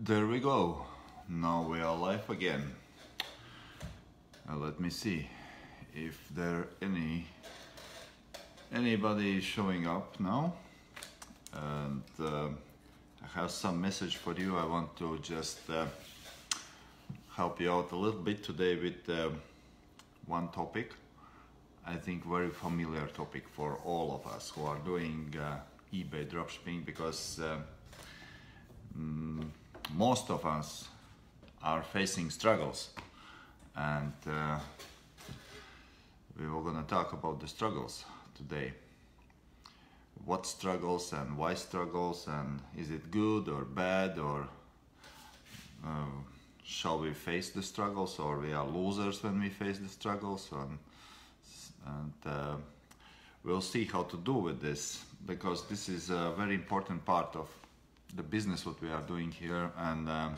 There we go. Now we are live again. Let me see if there anybody is showing up now. And I have some message for you. I want to just help you out a little bit today with one topic. I think very familiar topic for all of us who are doing eBay dropshipping, because most of us are facing struggles, and we were going to talk about the struggles today. What struggles and why struggles, and is it good or bad, or shall we face the struggles, or we are losers when we face the struggles, and we'll see how to do with this, because this is a very important part of the business what we are doing here, and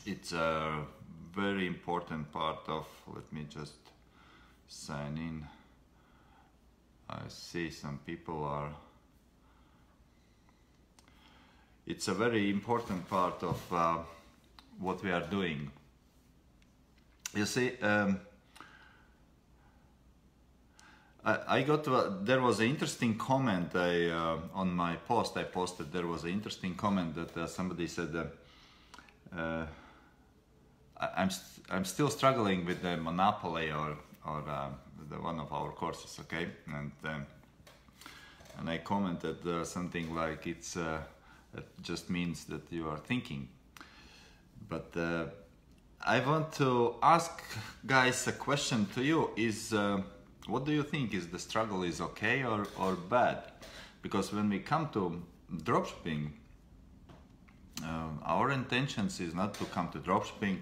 it's a very important part of, let me just sign in. I see some people are, it's a very important part of what we are doing. You see, I got there was an interesting comment on my post I posted. There was an interesting comment that somebody said I'm still struggling with the monopoly or the one of our courses, okay? And I commented something like it just means that you are thinking. But I want to ask guys a question to you. Is what do you think? Is the struggle is okay or bad? Because when we come to dropshipping, our intentions is not to come to dropshipping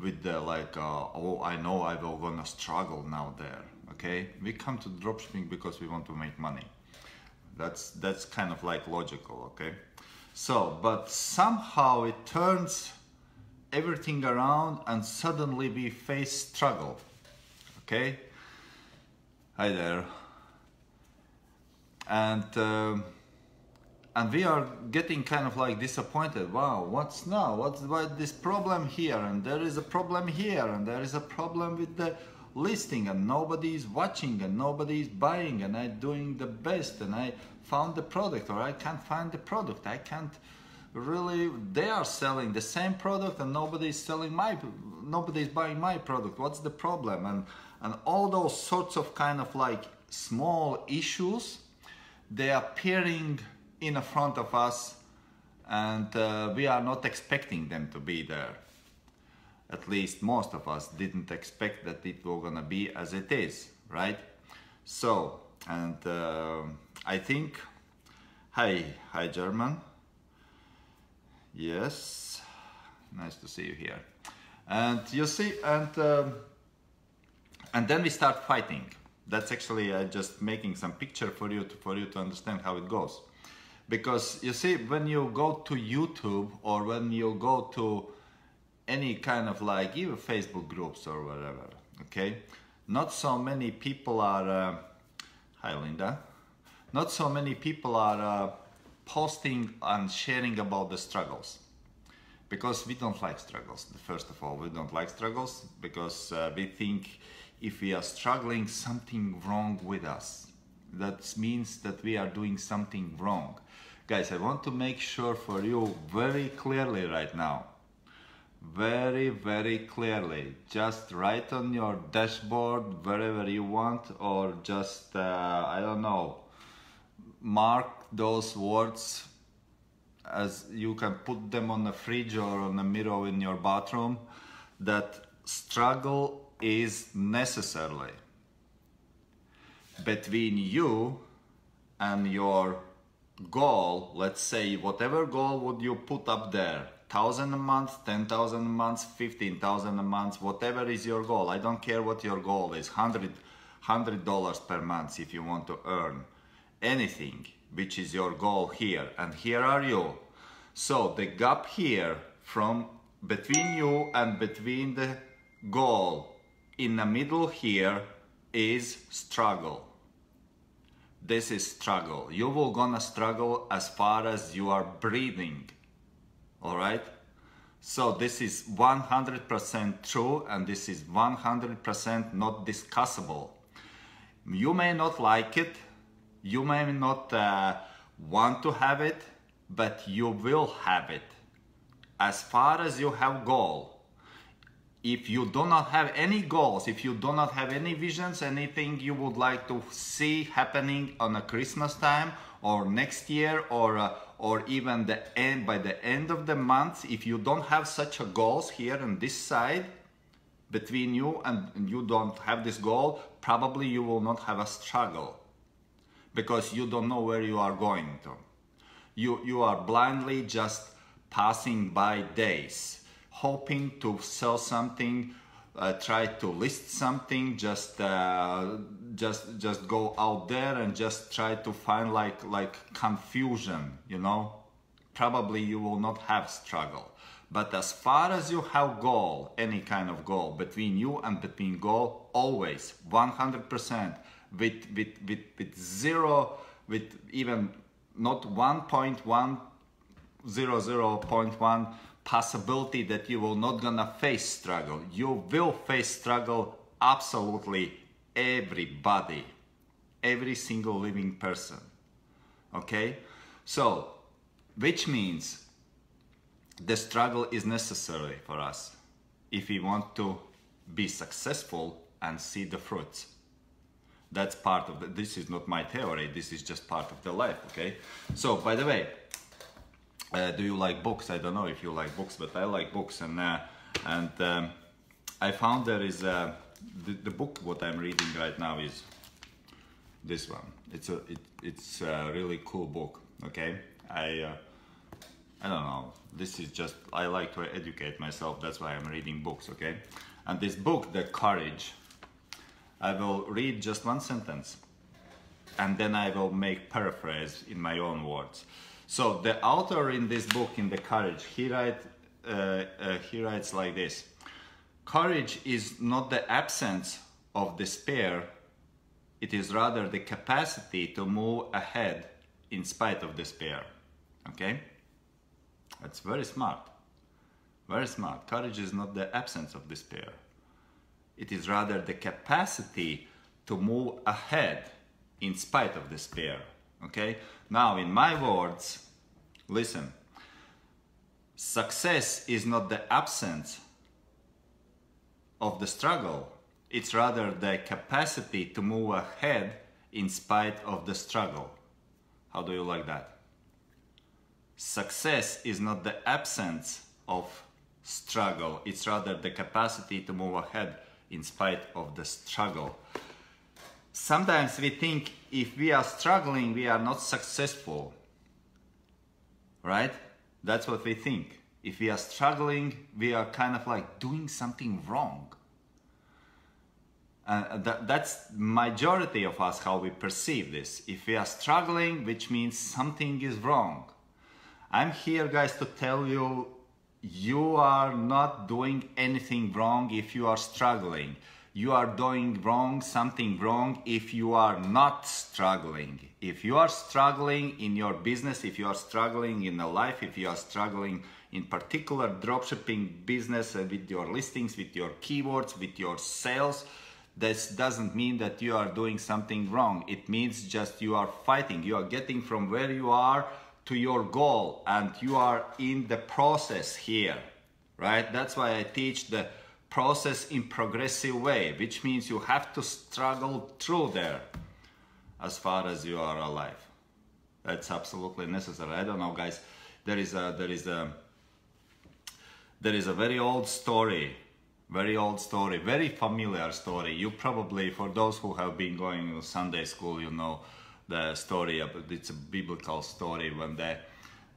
with the oh, I know I will gonna struggle now there. Okay, we come to dropshipping because we want to make money. That's kind of like logical. Okay, so but somehow it turns everything around and suddenly we face struggle. Okay. Hi there. And we are getting kind of like disappointed. Wow, what's now? What's this problem here? And there is a problem here, and there is a problem with the listing, and nobody is watching, and nobody is buying, and I'm doing the best, and I found the product, or I can't find the product. I can't really. They are selling the same product, and nobody's buying my product. What's the problem? And all those sorts of kind of like small issues, they are appearing in front of us, and we are not expecting them to be there. At least most of us didn't expect that it was gonna be as it is, right? So, and I think, hi German. Yes, nice to see you here. And you see, and then we start fighting. That's actually just making some picture for you to understand how it goes. Because you see, when you go to YouTube, or when you go to any kind of like even Facebook groups or whatever, okay, not so many people are hi Linda, not so many people are posting and sharing about the struggles. Because we don't like struggles. First of all, we don't like struggles because we think if we are struggling, something wrong with us. That means that we are doing something wrong. Guys, I want to make sure for you very clearly right now. Very, very clearly. Just write on your dashboard wherever you want, or just, I don't know, mark those words as you can put them on the fridge or on the mirror in your bathroom, that struggle is necessarily between you and your goal. Let's say whatever goal would you put up there, 1,000 a month, 10,000 a month, 15,000 a month, whatever is your goal. I don't care what your goal is, $100 per month if you want to earn anything, which is your goal here, and here are you. So the gap here from between you and between the goal in the middle here is struggle. This is struggle. You will gonna struggle as far as you are breathing. all right? So this is 100% true, and this is 100% not discussable. You may not like it, you may not want to have it, but you will have it. As far as you have goal. If you do not have any goals, if you do not have any visions, anything you would like to see happening on a Christmas time or next year, or even by the end of the month, if you don't have such a goals here on this side between you and you don't have this goal, probably you will not have a struggle, because you don't know where you are going to. You are blindly just passing by days, hoping to sell something, try to list something, just go out there and just try to find like confusion, you know. Probably you will not have struggle. But as far as you have goal, any kind of goal, between you and between goal, always 100% with zero, with even not 0.1 possibility that you will not gonna face struggle. You will face struggle, absolutely everybody, every single living person, okay? So, which means the struggle is necessary for us if we want to be successful and see the fruits. That's part of this is not my theory, this is just part of the life, okay? So, by the way, do you like books? I don't know if you like books, but I like books, and I found there is the book what I'm reading right now is this one. It's a really cool book, okay? I don't know, this is just, I like to educate myself, that's why I'm reading books, okay? And this book, The Courage, I will read just one sentence and then I will make paraphrase in my own words. So the author in this book, in The Courage, he writes like this: courage is not the absence of despair, it is rather the capacity to move ahead in spite of despair. Okay? That's very smart. Very smart. Courage is not the absence of despair. It is rather the capacity to move ahead in spite of despair. Okay? Now, in my words, listen. Success is not the absence of the struggle. It's rather the capacity to move ahead in spite of the struggle. How do you like that? Success is not the absence of struggle. It's rather the capacity to move ahead in spite of the struggle. Sometimes we think if we are struggling, we are not successful. Right? That's what we think. If we are struggling, we are kind of like doing something wrong. That's majority of us how we perceive this. If we are struggling, which means something is wrong. I'm here, guys, to tell you, you are not doing anything wrong if you are struggling. You are doing something wrong if you are not struggling. If you are struggling in your business, if you are struggling in a life, if you are struggling in particular dropshipping business with your listings, with your keywords, with your sales, this doesn't mean that you are doing something wrong. It means just you are fighting. You are getting from where you are to your goal, and you are in the process here, right? That's why I teach the process in progressive way, which means you have to struggle through there as far as you are alive. That's absolutely necessary. I don't know, guys, there is a very old story, very familiar story. You probably, for those who have been going to Sunday school, you know the story. It's a biblical story when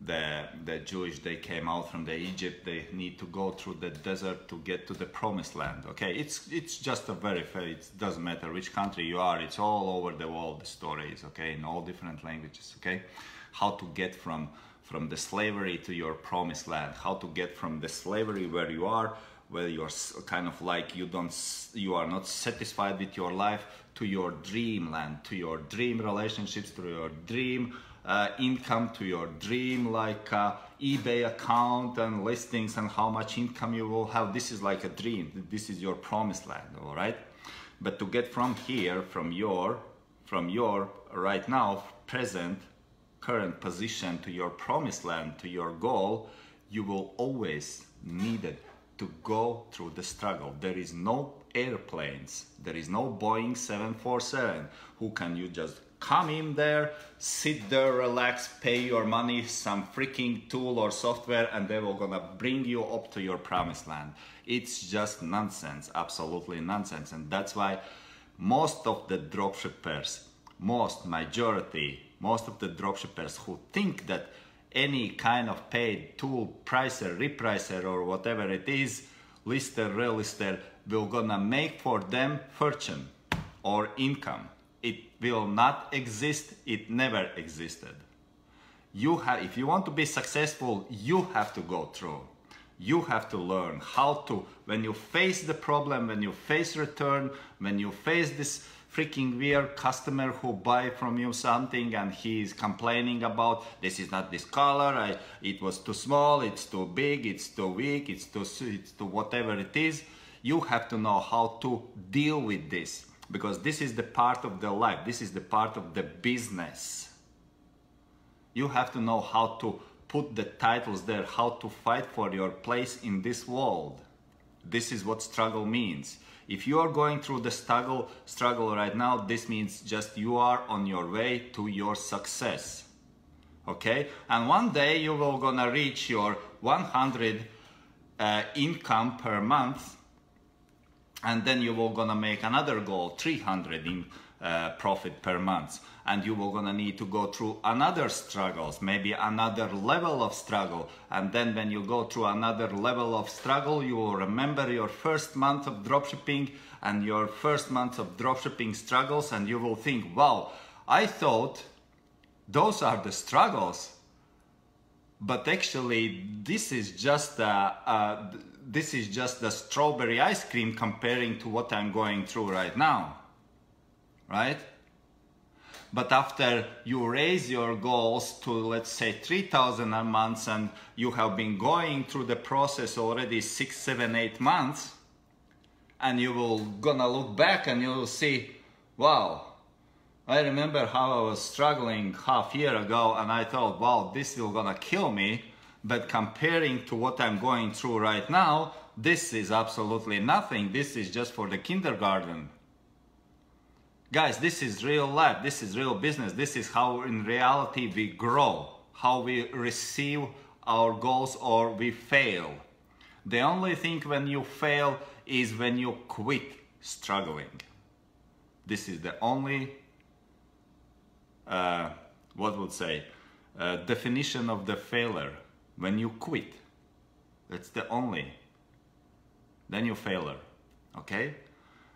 the Jewish, they came out from Egypt. They need to go through the desert to get to the promised land. Okay, it's just a very fair. It doesn't matter which country you are. It's all over the world. The stories, okay, in all different languages. Okay, how to get from the slavery to your promised land. How to get from the slavery where you are, where you're kind of like you are not satisfied with your life, to your dream land, to your dream relationships, to your dream income, to your dream like eBay account and listings and how much income you will have. This is like a dream. This is your promised land, all right? But to get from here, from your right now present current position to your promised land, to your goal, you will always need it to go through the struggle. There is no airplanes, there is no Boeing 747 who can you just come in there, sit there, relax, pay your money, some freaking tool or software, and they will gonna bring you up to your promised land. It's just nonsense, absolutely nonsense. And that's why most of the dropshippers, most of the dropshippers who think that any kind of paid tool, pricer, repricer, or whatever it is, lister, relister, will gonna make for them fortune or income. It will not exist. It never existed. If you want to be successful, you have to go through. You have to learn how to, when you face the problem, when you face return, when you face this freaking weird customer who buy from you something and he is complaining about this is not this color, it was too small, it's too big, it's too weak, it's too whatever it is. You have to know how to deal with this, because this is the part of the life, this is the part of the business. You have to know how to put the titles there, how to fight for your place in this world. This is what struggle means. If you are going through the struggle right now, this means just you are on your way to your success. Okay? And one day you will gonna reach your 100 income per month, and then you will gonna make another goal, 300 in profit per month, and you will gonna need to go through another struggles, maybe another level of struggle. And then when you go through another level of struggle, you will remember your first month of dropshipping and your first month of dropshipping struggles, and you will think, wow, I thought those are the struggles, but actually this is just the strawberry ice cream comparing to what I'm going through right now, right? But after you raise your goals to, let's say, 3,000 a month, and you have been going through the process already 6, 7, 8 months, and you will gonna look back and you will see, wow, I remember how I was struggling half year ago, and I thought, wow, this is gonna kill me. But comparing to what I'm going through right now, this is absolutely nothing. This is just for the kindergarten. Guys, this is real life, this is real business, this is how in reality we grow, how we receive our goals or we fail. The only thing when you fail is when you quit struggling. This is the only, definition of the failure. When you quit, that's the only, then you failure, okay?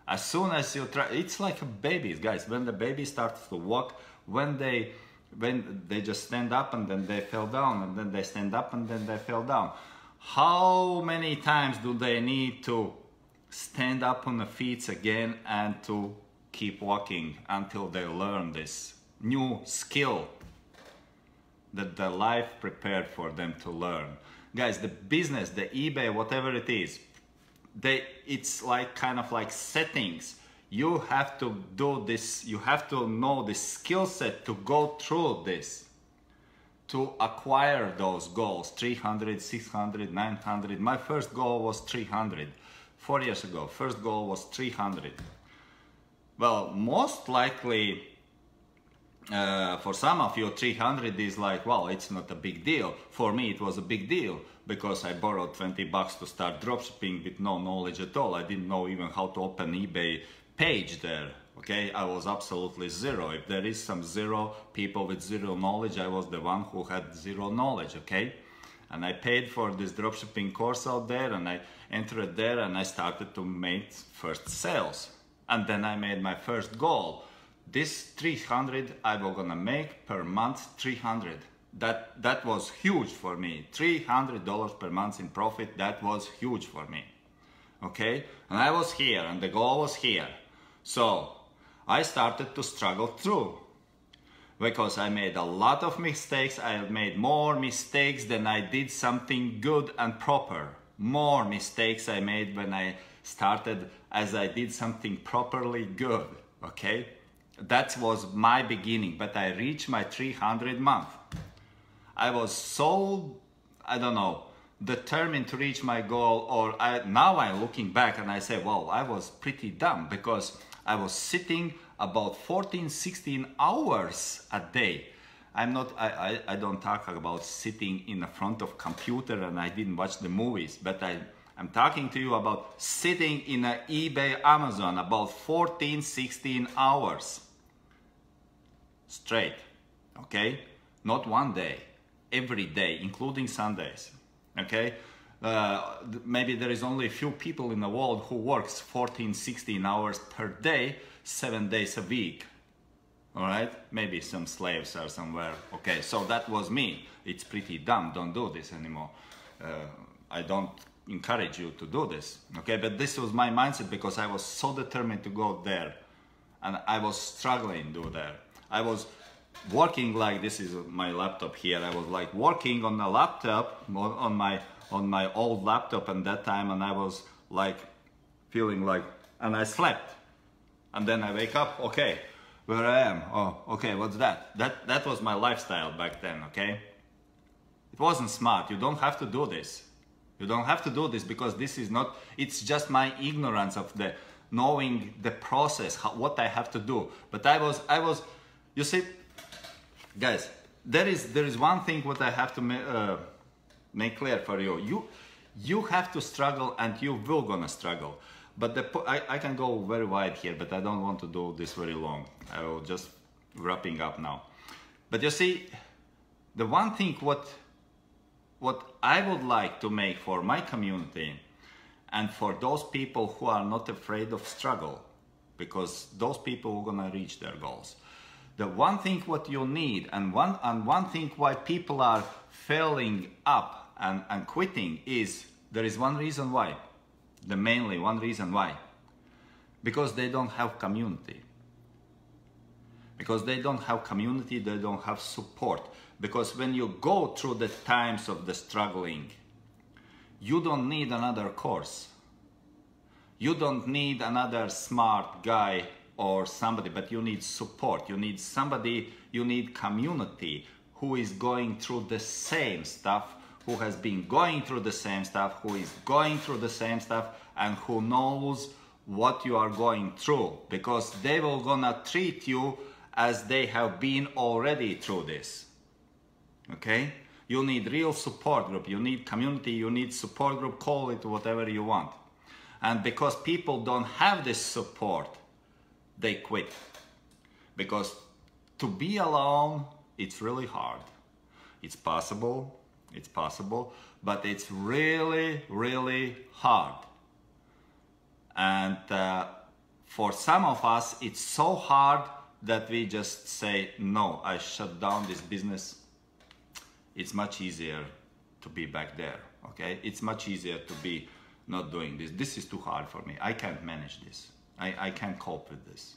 As soon as you try, it's like babies, guys. When the baby starts to walk, when they just stand up and then they fell down, and then they stand up and then they fell down. How many times do they need to stand up on the feet again and to keep walking until they learn this new skill that the life prepared for them to learn? Guys, the business, the eBay, whatever it is, it's like kind of like settings. You have to do this, you have to know the skill set to go through this, to acquire those goals, 300, 600, 900. My first goal was 300. 4 years ago, first goal was 300. Well, most likely, for some of you, 300 is like, well, it's not a big deal. For me, it was a big deal because I borrowed $20 to start dropshipping with no knowledge at all. I didn't know even how to open eBay page there, okay? I was absolutely zero. If there is some zero people with zero knowledge, I was the one who had zero knowledge, okay? And I paid for this dropshipping course out there, and I entered there and I started to make first sales. And then I made my first goal. This 300 I was gonna make per month, 300. That was huge for me. $300 per month in profit, that was huge for me. Okay? And I was here and the goal was here. So I started to struggle through. because I made a lot of mistakes. I made more mistakes than I did something good and proper. More mistakes I made when I started as I did something properly good, okay? That was my beginning, but I reached my 300 month. I was so, I don't know, determined to reach my goal, or now I'm looking back and I say, well, I was pretty dumb because I was sitting about 14, 16 hours a day. I don't talk about sitting in the front of computer and I didn't watch the movies, but I'm talking to you about sitting in a eBay, Amazon, about 14, 16 hours straight, okay? Not one day, every day, including Sundays, okay? Maybe there is only a few people in the world who works 14, 16 hours per day, 7 days a week. All right, maybe some slaves are somewhere. Okay, so that was me. It's pretty dumb. Don't do this anymore. I don't encourage you to do this. Okay, but this was my mindset because I was so determined to go there, and I was struggling to do there. I was working like, this is my laptop here. I was like working on a laptop, on my old laptop at that time, and I was like feeling like, and I slept, and then I wake up. Okay. Where I am, oh, okay, what's that? That was my lifestyle back then, okay? It wasn't smart. You don't have to do this. You don't have to do this because this is not, it's just my ignorance of the knowing the process, what I have to do. But I was, you see, guys, there is one thing what I have to make clear for you. You have to struggle and you will gonna struggle. But I can go very wide here, but I don't want to do this very long. I will just wrapping up now. But you see, the one thing what I would like to make for my community and for those people who are not afraid of struggle, because those people are gonna reach their goals. The one thing what you need, and one thing why people are failing up and quitting is, there is one reason why. Mainly one reason why. Because they don't have community. Because they don't have community, they don't have support. Because when you go through the times of the struggling, you don't need another course. You don't need another smart guy or somebody, but you need support. You need somebody, you need community who is going through the same stuff, who has been going through the same stuff, who is going through the same stuff, and who knows what you are going through, because they will gonna treat you as they have been already through this. Okay? You need real support group, you need community, you need support group, call it whatever you want. And because people don't have this support, they quit. Because to be alone, it's really hard. It's possible, but it's really, really hard. And for some of us, it's so hard that we just say, no, I shut down this business. It's much easier to be back there, okay? It's much easier to be not doing this. This is too hard for me. I can't manage this. I can't cope with this.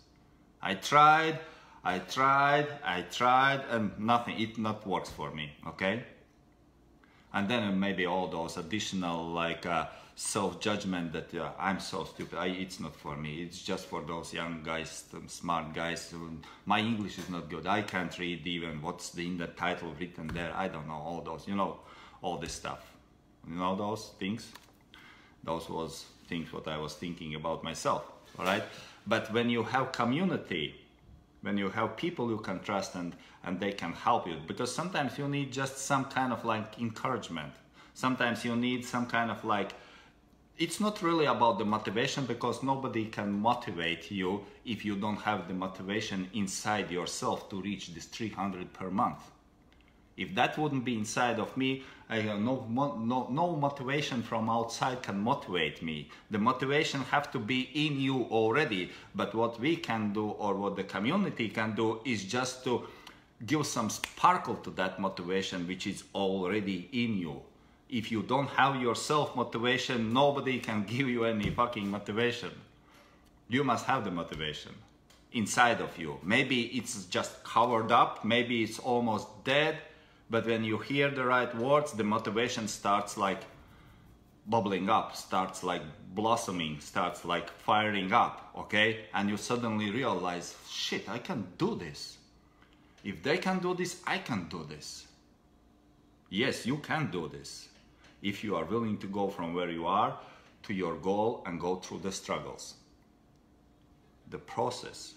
I tried, and nothing, it not works for me, okay? And then maybe all those additional like self-judgment that I'm so stupid, it's not for me, it's just for those young guys, smart guys. My English is not good, I can't read even what's in the title written there, I don't know, all those, you know, all this stuff. You know those things? Those was things what I was thinking about myself, all right? But when you have community, when you have people you can trust and they can help you, because sometimes you need just some kind of like encouragement. Sometimes you need some kind of like, it's not really about the motivation, because nobody can motivate you if you don't have the motivation inside yourself to reach this 300 per month. If that wouldn't be inside of me, I have no motivation from outside can motivate me. The motivation have to be in you already. But what we can do, or what the community can do, is just to give some sparkle to that motivation which is already in you. If you don't have your self-motivation, nobody can give you any fucking motivation. You must have the motivation. inside of you. Maybe it's just covered up, maybe it's almost dead, but when you hear the right words, the motivation starts like bubbling up, starts like blossoming, starts like firing up, okay? And you suddenly realize, shit, I can do this. If they can do this, I can do this. Yes, you can do this. If you are willing to go from where you are to your goal and go through the struggles. The process.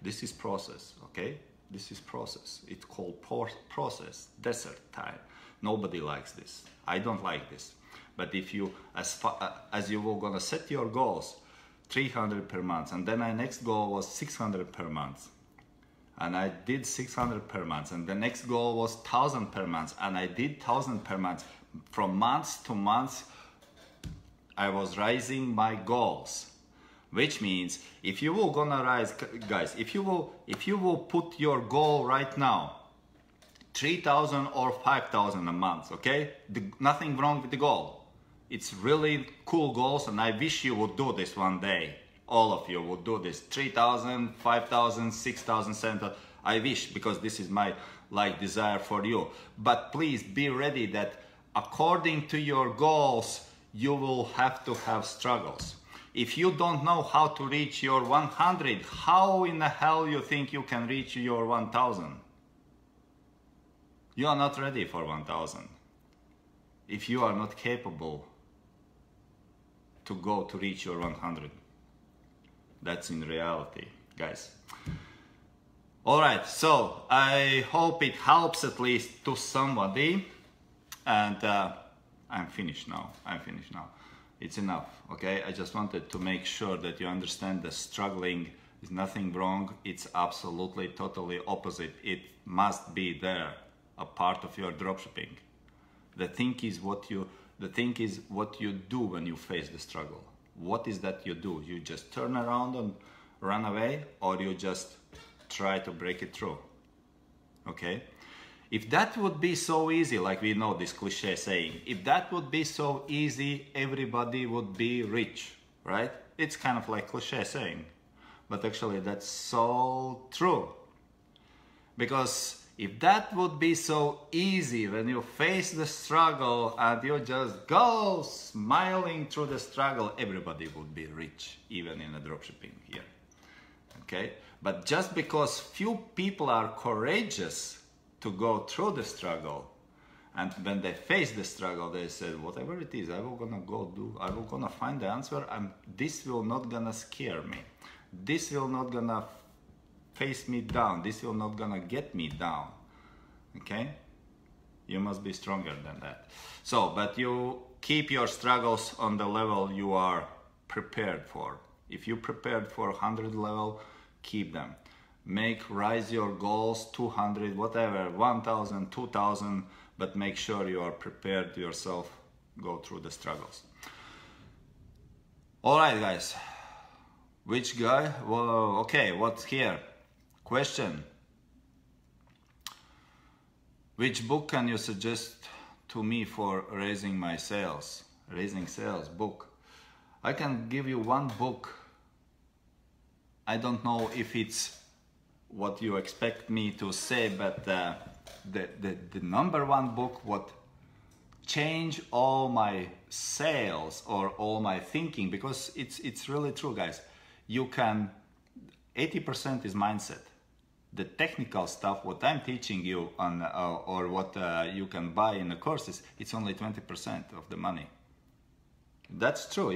This is process, okay? This is process. It's called process, desert time. Nobody likes this. I don't like this. But if you, as you were gonna set your goals, 300 per month, and then my next goal was 600 per month, and I did 600 per month, and the next goal was 1,000 per month, and I did 1,000 per month. From month to month, I was raising my goals. Which means if you will gonna rise, guys, if you will put your goal right now, 3,000 or 5,000 a month, okay? Nothing wrong with the goal. It's really cool goals, and I wish you would do this one day. All of you would do this. 3,000, 5,000, 6,000, 7,000. I wish, because this is my desire for you. But please be ready that according to your goals, you will have to have struggles. If you don't know how to reach your 100, how in the hell you think you can reach your 1,000? You are not ready for 1,000. If you are not capable to reach your 100. That's in reality, guys. All right, so I hope it helps at least to somebody. And I'm finished now. It's enough, okay? I just wanted to make sure that you understand that struggling is nothing wrong. It's absolutely, totally opposite. It must be there, a part of your dropshipping. The thing is what you do when you face the struggle. What is that you do? You just turn around and run away, or you just try to break it through, okay? If that would be so easy, like we know this cliche saying, if that would be so easy, everybody would be rich, right? It's kind of like cliche saying, but actually that's so true. Because if that would be so easy when you face the struggle and you just go smiling through the struggle, everybody would be rich, even in a dropshipping here, okay? But just because few people are courageous to go through the struggle, and when they face the struggle, they said, whatever it is, I will gonna find the answer, and this will not gonna scare me. This will not gonna face me down. This will not gonna get me down, okay? You must be stronger than that. So, but you keep your struggles on the level you are prepared for. If you prepared for 100 level, keep them. Rise your goals, 200, whatever, 1,000, 2,000, but make sure you are prepared yourself, go through the struggles. All right, guys. Which guy? Whoa, okay, what's here? Question. Which book can you suggest to me for raising my sales? Raising sales book. I can give you one book. I don't know if it's what you expect me to say, but the number one book what changed all my sales or all my thinking, because it's really true, guys. You can, 80% is mindset. The technical stuff, what I'm teaching you on, or what you can buy in the courses, it's only 20% of the money. That's true.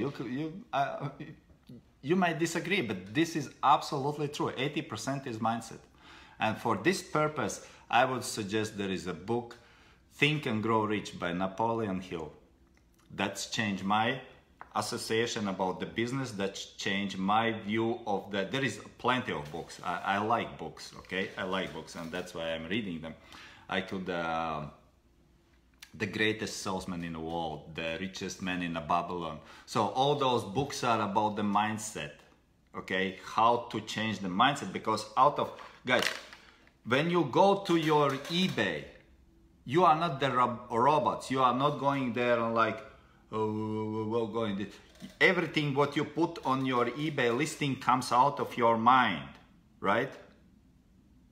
You might disagree, but this is absolutely true. 80% is mindset. And for this purpose, I would suggest there is a book, Think and Grow Rich by Napoleon Hill. That's changed my association about the business. That's changed my view of that. There is plenty of books. I like books, okay? I like books, and that's why I'm reading them. I could... The Greatest Salesman in the World, The Richest Man in Babylon. So all those books are about the mindset, okay? How to change the mindset, because guys, when you go to your eBay, you are not the robots. You are not going there and like, everything what you put on your eBay listing comes out of your mind. right?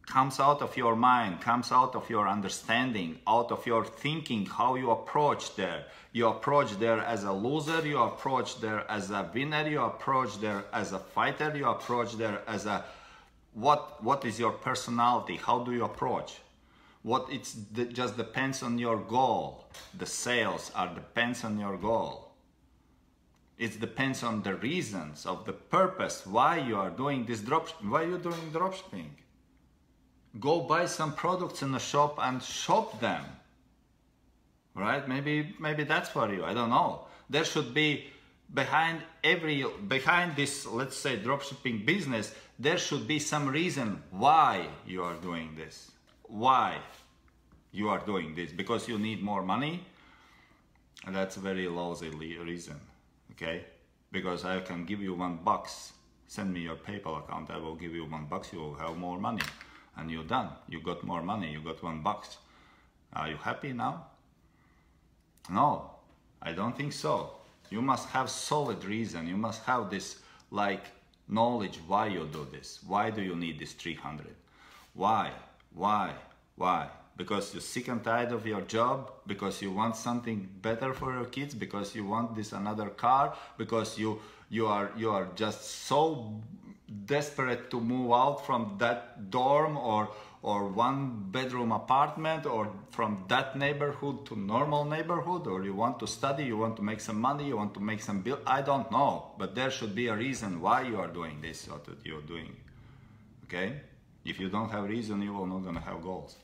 Comes out of your mind, comes out of your understanding, out of your thinking, how you approach there. You approach there as a loser, you approach there as a winner, you approach there as a fighter, you approach there as a... What is your personality? How do you approach? Just depends on your goal. The sales depends on your goal. It depends on the reasons of the purpose why you are doing this dropshipping. Why are you doing dropshipping? Go buy some products in the shop and shop them, right? Maybe that's for you. I don't know. There should be behind this, let's say, dropshipping business, there should be some reason why you are doing this. Why you are doing this? Because you need more money? And that's a very lousy reason, okay? Because I can give you $1. Send me your PayPal account. I will give you $1. You will have more money. And you're done. You got more money. You got $1. Are you happy now? No, I don't think so. You must have solid reason. You must have this like knowledge why you do this. Why do you need this 300? Why? Because you're sick and tired of your job? Because you want something better for your kids? Because you want this another car? Because you are just so desperate to move out from that dorm or one bedroom apartment or from that neighborhood to normal neighborhood, or you want to study, you want to make some money, you want to make some bill, I don't know, but there should be a reason why you are doing this or that you're doing, okay? If you don't have reason, you are not gonna have goals.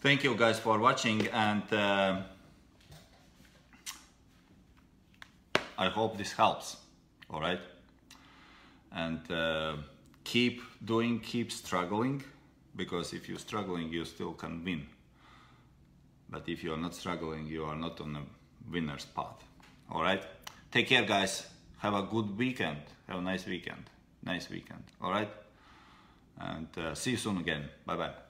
Thank you guys for watching, and I hope this helps, all right? And keep struggling, because if you're struggling, you still can win. But if you're not struggling, you are not on a winner's path, all right? Take care, guys. Have a good weekend. Have a nice weekend, all right? And see you soon again. Bye-bye.